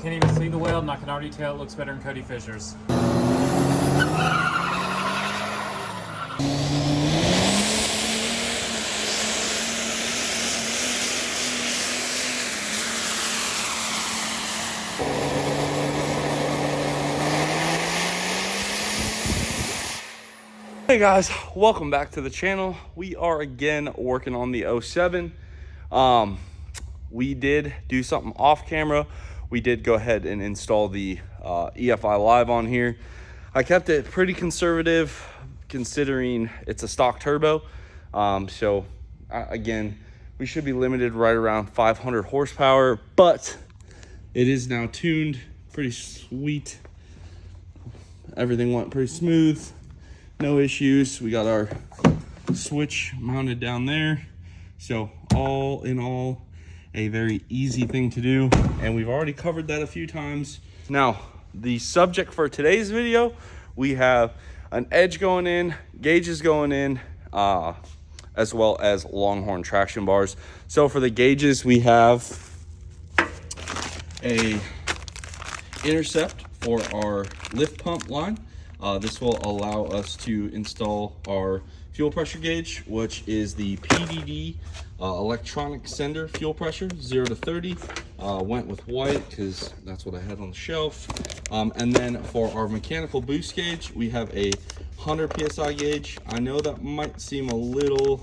can't even see the weld, and I can already tell it looks better than Cody Fisher's. Hey guys, welcome back to the channel. We are again working on the 07. We did do something off camera. We did go ahead and install the EFI Live on here. I kept it pretty conservative considering it's a stock turbo. Again, we should be limited right around 500 horsepower, but it is now tuned pretty sweet. Everything went pretty smooth. No issues. We got our switch mounted down there. So all in all, a very easy thing to do. And we've already covered that a few times. Now, the subject for today's video, we have an edge going in, gauges going in, as well as Longhorn traction bars. So for the gauges, we have a intercept for our lift pump line. This will allow us to install our fuel pressure gauge, which is the PDD electronic sender fuel pressure, 0 to 30. Went with white because that's what I had on the shelf. And then for our mechanical boost gauge, we have a 100 PSI gauge. I know that might seem a little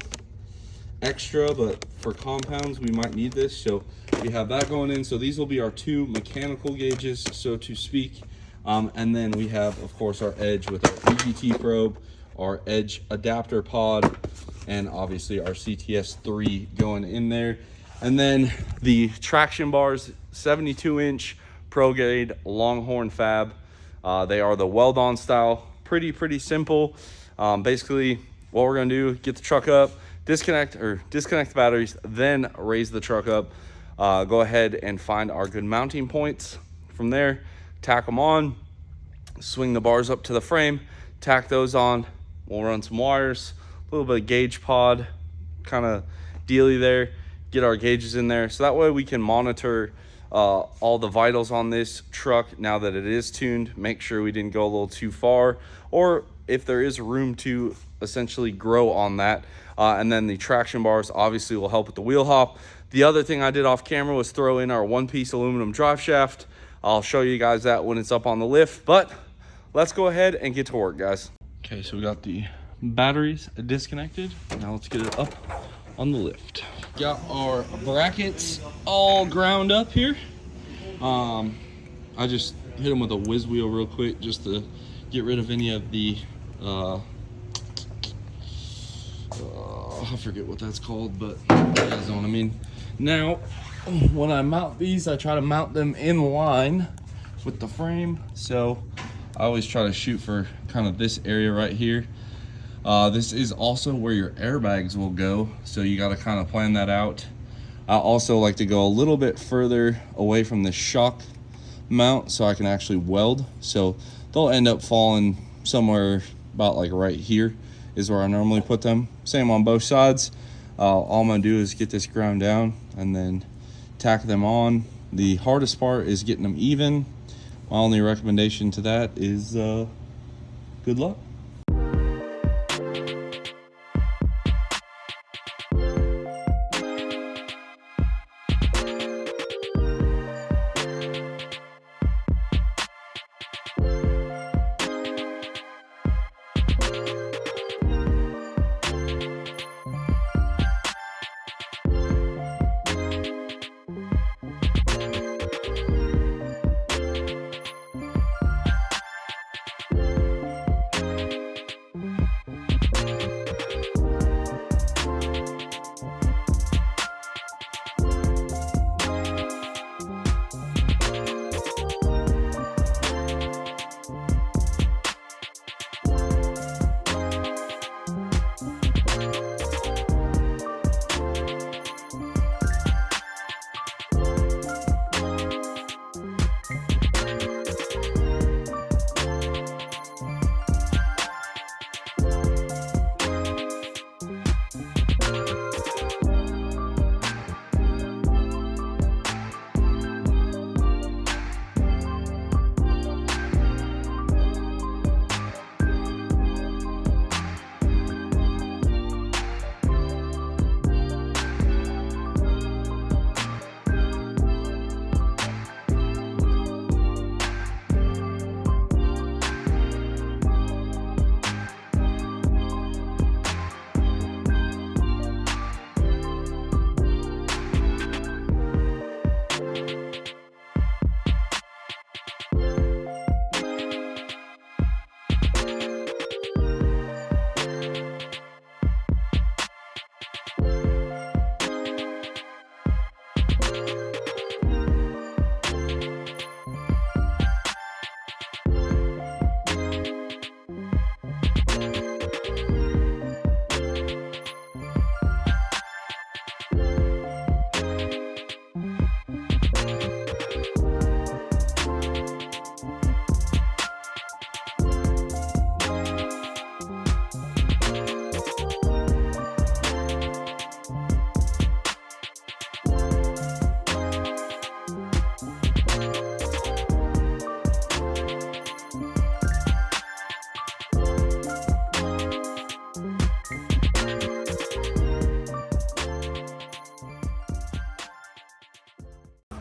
extra, but for compounds, we might need this. So we have that going in. So these will be our two mechanical gauges, so to speak. And then we have, of course, our edge with our EGT probe, our edge adapter pod, and obviously our Cts3 going in there. And then the traction bars, 72-inch pro grade Longhorn fab. They are the weld-on style. Pretty simple. Basically, what we're gonna do, get the truck up, disconnect the batteries, then raise the truck up. Go ahead and find our good mounting points. From there, tack them on, swing the bars up to the frame, tack those on. We'll run some wires, a little bit of gauge pod kind of dealy there, get our gauges in there. So that way we can monitor all the vitals on this truck now that it is tuned, make sure we didn't go a little too far, or if there is room to essentially grow on that. And then the traction bars obviously will help with the wheel hop. The other thing I did off camera was throw in our one-piece aluminum drive shaft. I'll show you guys that when it's up on the lift, but let's go ahead and get to work, guys. Okay, so we got the batteries disconnected. Now let's get it up on the lift. Got our brackets all ground up here. I just hit them with a whiz wheel real quick just to get rid of any of the, I forget what that's called, but you guys know what I mean. Now, when I mount these, I try to mount them in line with the frame. So I always try to shoot for kind of this area right here. This is also where your airbags will go, so you got to kind of plan that out. I also like to go a little bit further away from the shock mount so I can actually weld. So they'll end up falling somewhere about like right here is where I normally put them. Same on both sides. All I'm gonna do is get this ground down and then tack them on. The hardest part is getting them even. My only recommendation to that is good luck.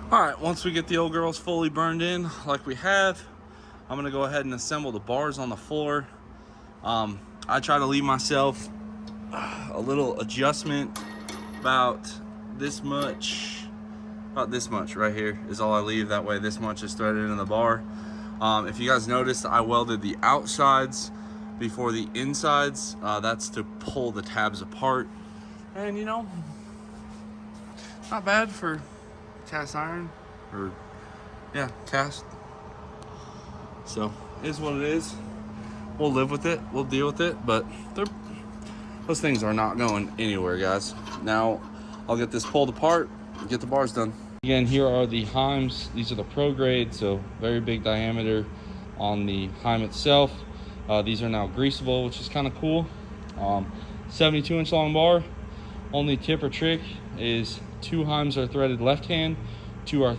All right, once we get the old girls fully burned in like we have, I'm gonna go ahead and assemble the bars on the floor. I try to leave myself a little adjustment about this much right here is all I leave. That way this much is threaded in the bar. If you guys noticed, I welded the outsides before the insides. That's to pull the tabs apart. And you know, not bad for cast iron, or yeah, cast. So it is what it is. We'll live with it, we'll deal with it, but those things are not going anywhere, guys. Now I'll get this pulled apart and get the bars done. Again, here are the heims. These are the pro grade, so very big diameter on the heim itself. These are now greasable, which is kind of cool. 72-inch long bar. Only tip or trick is 2 heims are threaded left hand, 2 are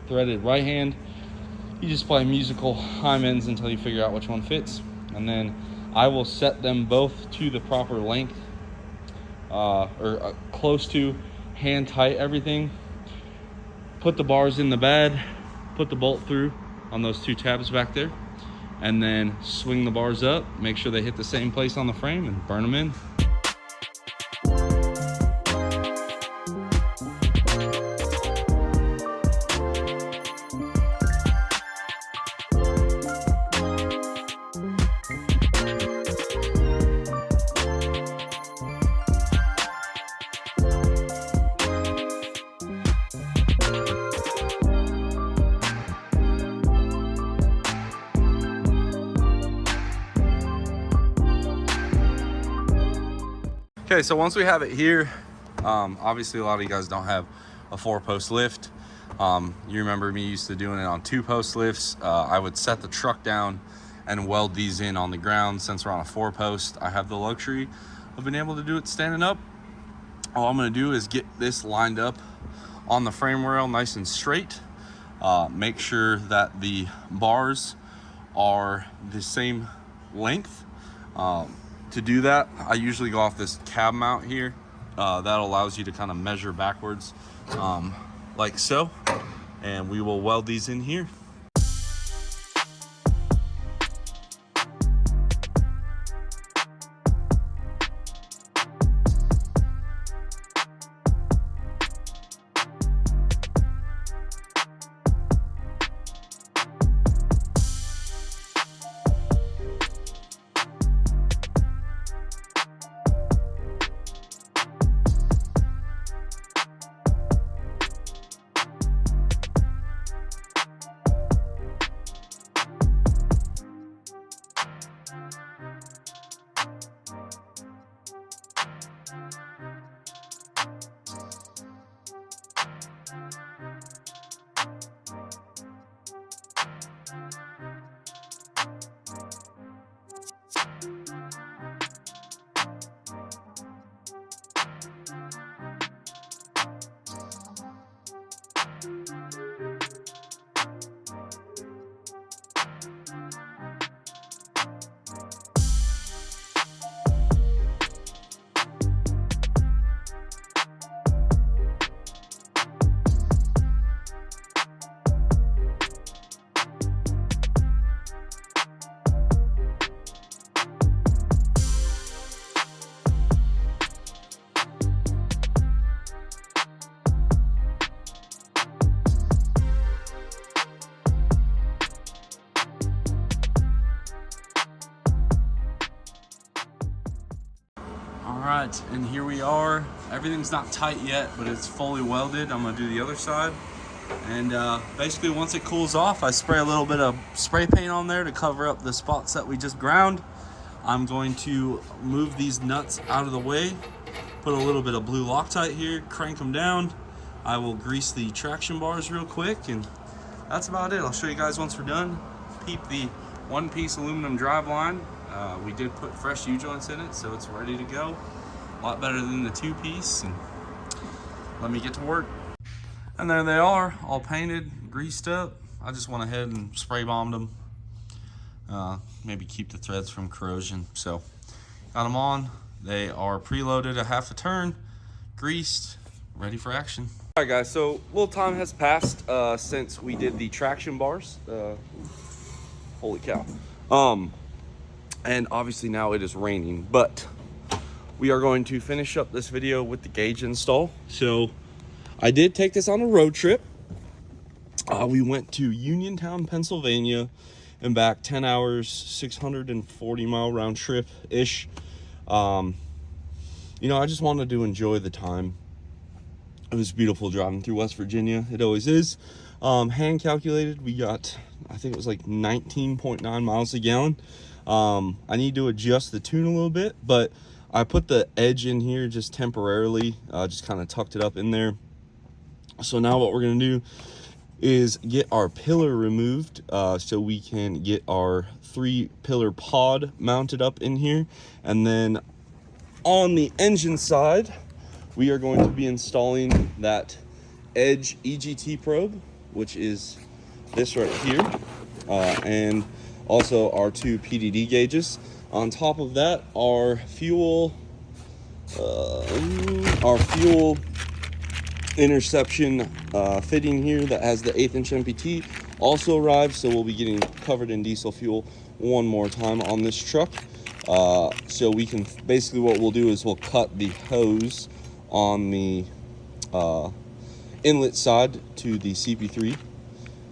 threaded right hand. You just play musical heim ends until you figure out which one fits, and then I will set them both to the proper length, or close to, hand tight everything. Put the bars in the bed, put the bolt through on those 2 tabs back there, and then swing the bars up, make sure they hit the same place on the frame, and burn them in. Okay, so once we have it here, obviously a lot of you guys don't have a 4-post lift. You remember me used to doing it on 2-post lifts. I would set the truck down and weld these in on the ground. Since we're on a 4-post, I have the luxury of being able to do it standing up. All I'm gonna do is get this lined up on the frame rail nice and straight. Make sure that the bars are the same length. To do that, I usually go off this cab mount here. That allows you to kind of measure backwards, like so. And we will weld these in here. Alright, and here we are. Everything's not tight yet, but it's fully welded. I'm gonna do the other side. And basically once it cools off, I spray a little bit of spray paint on there to cover up the spots that we just ground. I'm going to move these nuts out of the way, put a little bit of blue Loctite here, crank them down. I will grease the traction bars real quick, and that's about it. I'll show you guys once we're done. Peep the 1-piece aluminum drive line. We did put fresh U-joints in it, so it's ready to go. A lot better than the 2-piece, and let me get to work. And there they are, all painted, greased up, I just went ahead and spray bombed them. Maybe keep the threads from corrosion. So got them on. They are preloaded a half a turn, greased, ready for action. All right, guys, so a little time has passed since we did the traction bars. Holy cow. And obviously now it is raining, but we are going to finish up this video with the gauge install. So I did take this on a road trip. We went to Uniontown, Pennsylvania, and back 10 hours, 640 mile round trip ish. You know, I just wanted to enjoy the time. It was beautiful driving through West Virginia. It always is. Hand calculated, we got, I think it was like 19.9 miles a gallon. I need to adjust the tune a little bit, but I put the edge in here just temporarily, just kind of tucked it up in there. So now what we're gonna do is get our pillar removed, so we can get our 3-pillar pod mounted up in here. And then on the engine side, we are going to be installing that Edge EGT probe, which is this right here, and also our 2 PDD gauges. On top of that, our fuel interception fitting here that has the 1/8 inch MPT also arrived, so we'll be getting covered in diesel fuel one more time on this truck. So we can, basically what we'll do is we'll cut the hose on the inlet side to the CP3,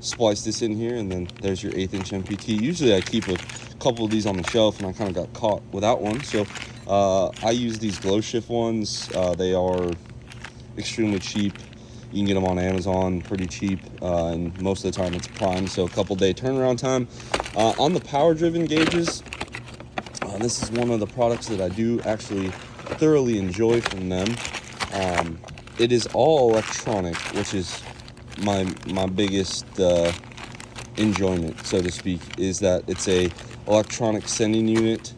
splice this in here, and then there's your 1/8 inch MPT. Usually I keep a couple of these on the shelf, and I kind of got caught without one, so I use these glow shift ones. They are extremely cheap. You can get them on Amazon pretty cheap, and most of the time it's prime, so a couple day turnaround time. On the power driven gauges, this is one of the products that I do actually thoroughly enjoy from them. It is all electronic, which is my biggest enjoyment, so to speak, is that it's a electronic sending unit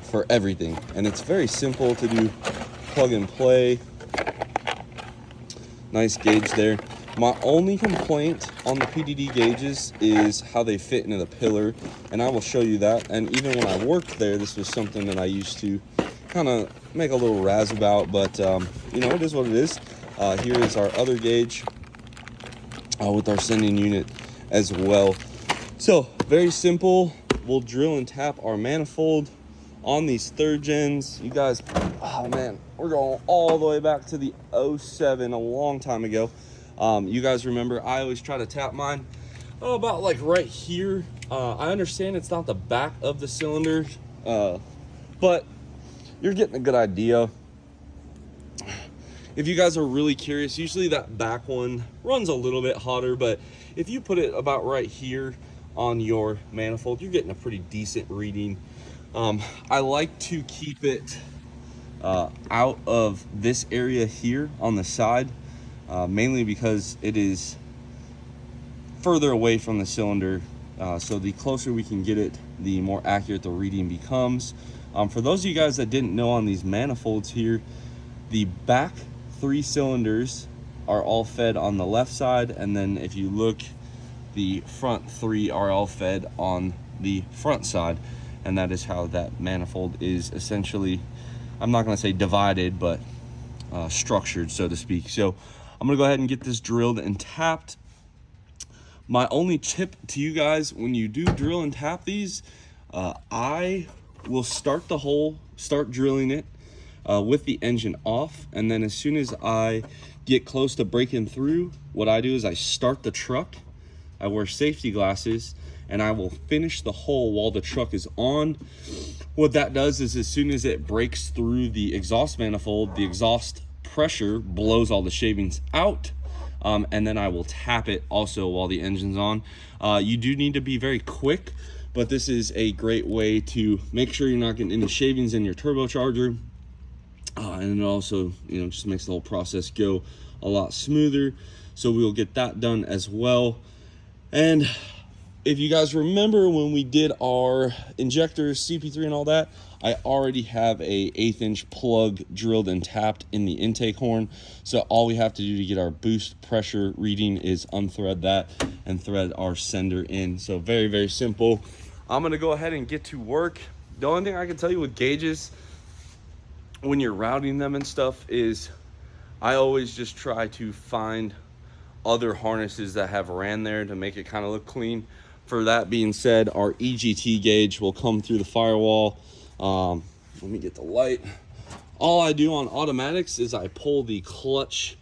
for everything, and it's very simple to do, plug and play. Nice gauge there. My only complaint on the PDD gauges is how they fit into the pillar, and I will show you that. And even when I worked there, this was something that I used to kind of make a little razz about, but you know, it is what it is. Here is our other gauge with our sending unit as well. So very simple. We'll drill and tap our manifold on these 3rd gens. You guys, oh man, we're going all the way back to the 07, a long time ago. You guys remember, I always try to tap mine about like right here. I understand it's not the back of the cylinder, but you're getting a good idea. If you guys are really curious, usually that back one runs a little bit hotter, but if you put it about right here on your manifold, you're getting a pretty decent reading. I like to keep it out of this area here on the side, mainly because it is further away from the cylinder. So the closer we can get it, the more accurate the reading becomes. For those of you guys that didn't know, on these manifolds here, the back 3 cylinders are all fed on the left side, and then if you look, the front 3 are all fed on the front side. And that is how that manifold is essentially, I'm not going to say divided, but structured, so to speak. So I'm going to go ahead and get this drilled and tapped. My only tip to you guys, when you do drill and tap these, I will start the hole, start drilling it with the engine off. And then as soon as I get close to breaking through, what I do is I start the truck. I wear safety glasses, and I will finish the hole while the truck is on. What that does is, as soon as it breaks through the exhaust manifold, the exhaust pressure blows all the shavings out, and then I will tap it also while the engine's on. You do need to be very quick, but this is a great way to make sure you're not getting any shavings in your turbocharger, and it also, you know, just makes the whole process go a lot smoother. So we'll get that done as well. And if you guys remember when we did our injectors, CP3 and all that, I already have a 1/8 inch plug drilled and tapped in the intake horn. So all we have to do to get our boost pressure reading is unthread that and thread our sender in. So very, very simple. I'm gonna go ahead and get to work. The only thing I can tell you with gauges, when you're routing them and stuff, is I always just try to find other harnesses that have ran there to make it kind of look clean. For that being said, our EGT gauge will come through the firewall. Let me get the light. All I do on automatics is I pull the clutch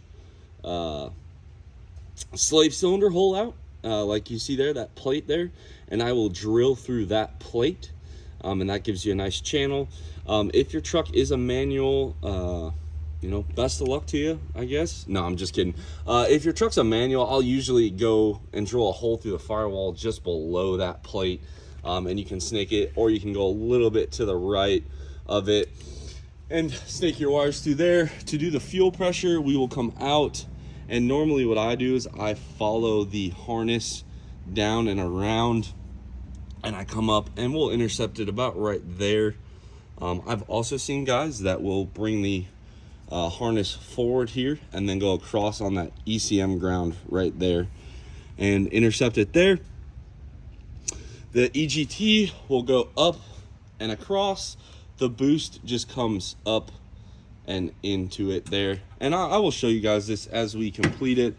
slave cylinder hole out, like you see there, that plate there, and I will drill through that plate, and that gives you a nice channel. If your truck is a manual, you know, best of luck to you, I guess. No, I'm just kidding. If your truck's a manual, I'll usually go and drill a hole through the firewall just below that plate, and you can snake it, or you can go a little bit to the right of it and snake your wires through there. To do the fuel pressure, we will come out, and normally what I do is I follow the harness down and around, and I come up and we'll intercept it about right there. I've also seen guys that will bring the harness forward here and then go across on that ECM ground right there and intercept it there. The EGT will go up and across. The boost just comes up and into it there, and I will show you guys this as we complete it.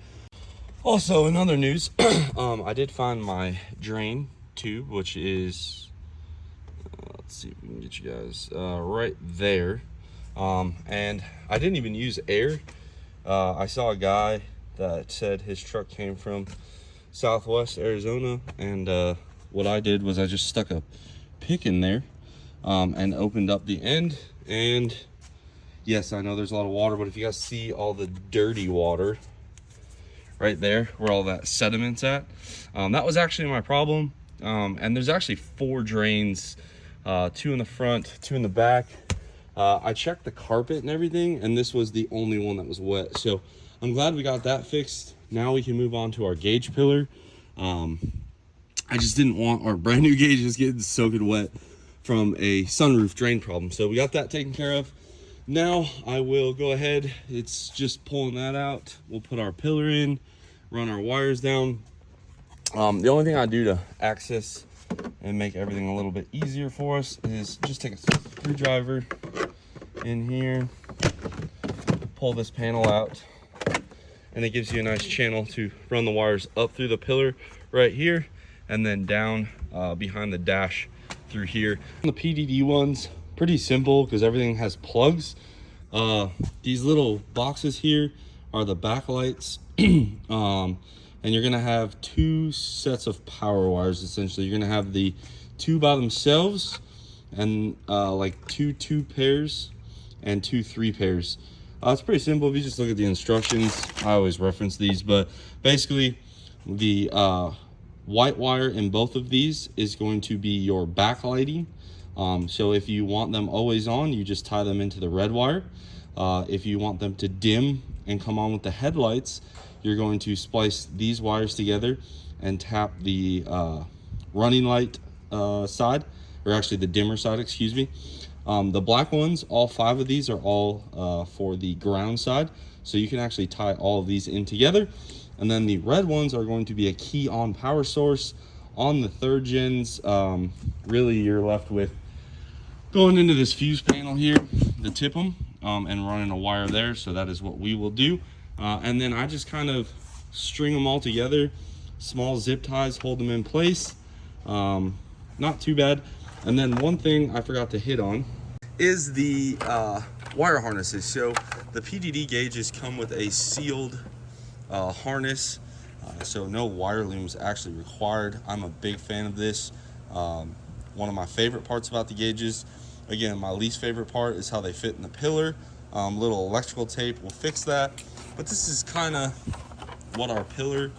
Also, in other news, I did find my drain tube, which is let's see if we can get you guys right there. And I didn't even use air. I saw a guy that said his truck came from Southwest Arizona, and what I did was I just stuck a pick in there and opened up the end. And yes, I know there's a lot of water, but if you guys see all the dirty water right there where all that sediment's at, that was actually my problem. And there's actually 4 drains, 2 in the front, 2 in the back. I checked the carpet and everything, and this was the only one that was wet. So I'm glad we got that fixed. Now we can move on to our gauge pillar. I just didn't want our brand new gauges getting soaking wet from a sunroof drain problem. So we got that taken care of. Now I will go ahead. It's just pulling that out. We'll put our pillar in, run our wires down. The only thing I do to access and make everything a little bit easier for us is just take a screwdriver in here, pull this panel out, and it gives you a nice channel to run the wires up through the pillar right here and then down behind the dash through here. The PDD ones, pretty simple because everything has plugs. These little boxes here are the backlights. And you're gonna have 2 sets of power wires. Essentially, you're gonna have the 2 by themselves, and like 2 pairs and 2 3 pairs. It's pretty simple if you just look at the instructions. I always reference these, but basically the white wire in both of these is going to be your backlighting. So if you want them always on, you just tie them into the red wire. If you want them to dim and come on with the headlights, you're going to splice these wires together and tap the running light side, or actually the dimmer side, excuse me. The black ones, all 5 of these are all for the ground side, so you can actually tie all of these in together. And then the red ones are going to be a key on power source. On the 3rd gens, really you're left with going into this fuse panel here to tip them and running a wire there. So that is what we will do. And then I just kind of string them all together. Small zip ties hold them in place. Not too bad. And then one thing I forgot to hit on is the wire harnesses. So the PDD gauges come with a sealed harness, so no wire looms actually required. I'm a big fan of this. One of my favorite parts about the gauges, again, my least favorite part is how they fit in the pillar. Little electrical tape will fix that, but this is kind of what our pillar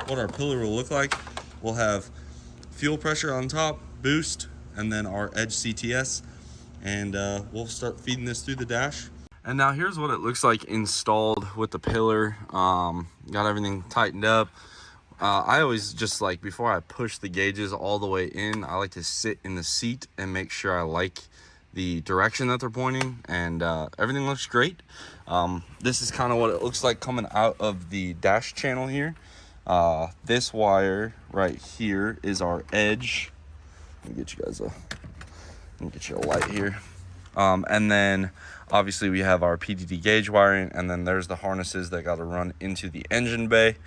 will look like. We'll have fuel pressure on top, boost, and then our edge CTS, and we'll start feeding this through the dash. And now here's what it looks like installed with the pillar. Got everything tightened up, I always just like, before I push the gauges all the way in, I like to sit in the seat and make sure I like the direction that they're pointing, and everything looks great. This is kind of what it looks like coming out of the dash channel here. This wire right here is our edge. Let me get you guys a light here. And then obviously we have our PDD gauge wiring, and then there's the harnesses that got to run into the engine bay.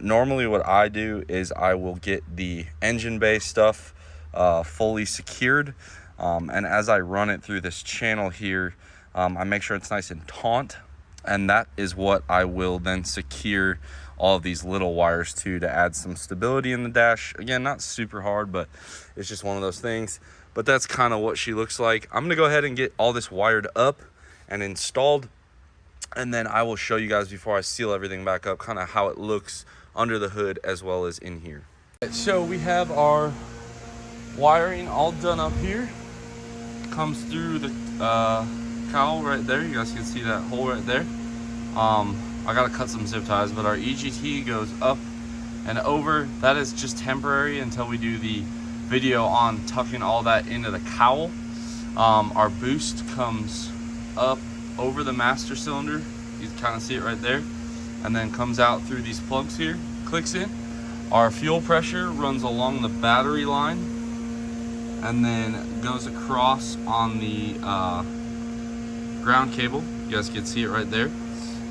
Normally what I do is I will get the engine bay stuff fully secured, and as I run it through this channel here, I make sure it's nice and taut, and that is what I will then secure all of these little wires to add some stability in the dash. Again, not super hard, but it's just one of those things. But that's kind of what she looks like. I'm gonna go ahead and get all this wired up and installed, and then I will show you guys, before I seal everything back up, kind of how it looks under the hood as well as in here. So we have our wiring all done up here. Comes through the cowl right there. You guys can see that hole right there. I gotta cut some zip ties, but our EGT goes up and over. That is just temporary until we do the video on tucking all that into the cowl. Our boost comes up over the master cylinder. You can kind of see it right there, and then comes out through these plugs here, clicks in. Our fuel pressure runs along the battery line and then goes across on the ground cable. You guys can see it right there.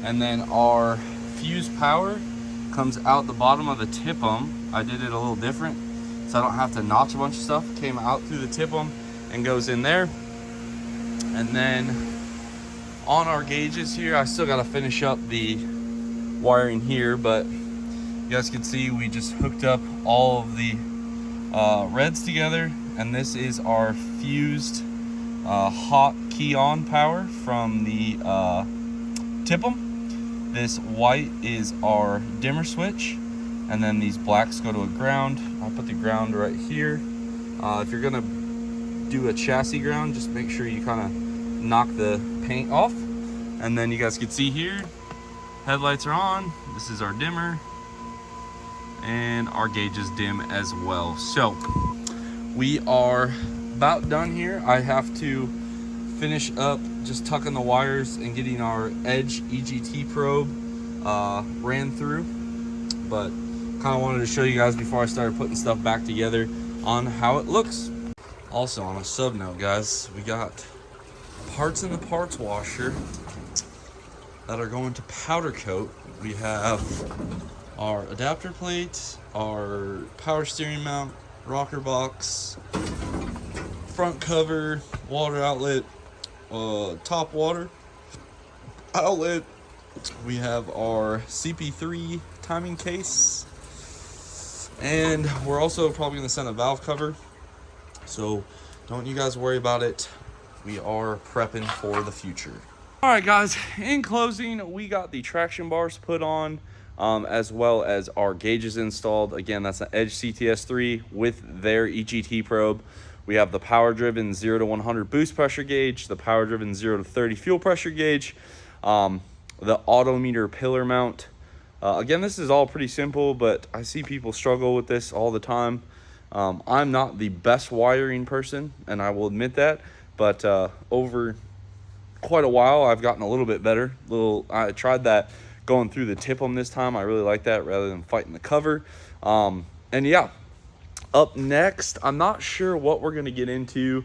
And then our fuse power comes out the bottom of the tip-em. I did it a little different, so I don't have to notch a bunch of stuff. Came out through the tip-em and goes in there. And then on our gauges here, I still got to finish up the wiring here, but you guys can see we just hooked up all of the reds together, and this is our fused hot key on power from the tip-em. This white is our dimmer switch, and then these blacks go to a ground. I put the ground right here. If you're gonna do a chassis ground, just make sure you kind of knock the paint off. And then you guys can see here, headlights are on. This is our dimmer, and our gauges dim as well. So we are about done here. I have to finish up just tucking the wires and getting our edge EGT probe ran through, but kind of wanted to show you guys before I started putting stuff back together on how it looks. Also, on a sub note, guys, we got parts in the parts washer that are going to powder coat. We have our adapter plate, our power steering mount, rocker box, front cover, water outlet, top water outlet. We have our CP3 timing case, and we're also probably going to send a valve cover, so don't you guys worry about it. We are prepping for the future. All right, guys, in closing, we got the traction bars put on, as well as our gauges installed. Again, that's an Edge Cts3 with their EGT probe. We have the power driven 0 to 100 boost pressure gauge, the power driven 0 to 30 fuel pressure gauge, the autometer pillar mount. Again, this is all pretty simple, but I see people struggle with this all the time. I'm not the best wiring person, and I will admit that, but over quite a while, I've gotten a little bit better. I tried that going through the tip-em this time. I really like that rather than fighting the cover. And yeah, up next, I'm not sure what we're going to get into.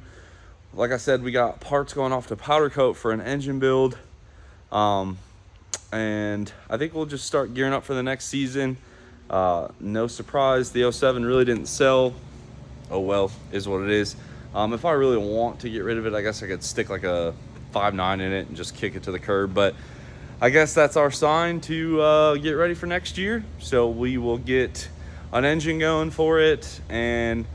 Like I said, we got parts going off to powder coat for an engine build. And I think we'll just start gearing up for the next season. No surprise, the 07 really didn't sell. Oh well, is what it is. If I really want to get rid of it, I guess I could stick like a 5.9 in it and just kick it to the curb. But I guess that's our sign to get ready for next year. So we will get an engine going for it and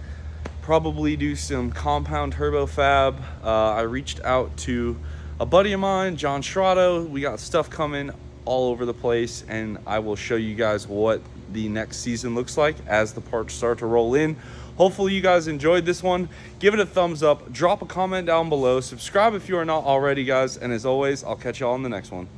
probably do some compound turbo fab. I reached out to a buddy of mine, John Schrato. We got stuff coming all over the place, and I will show you guys what the next season looks like as the parts start to roll in. Hopefully you guys enjoyed this one. Give it a thumbs up, drop a comment down below, subscribe if you are not already, guys, and as always, I'll catch y'all in the next one.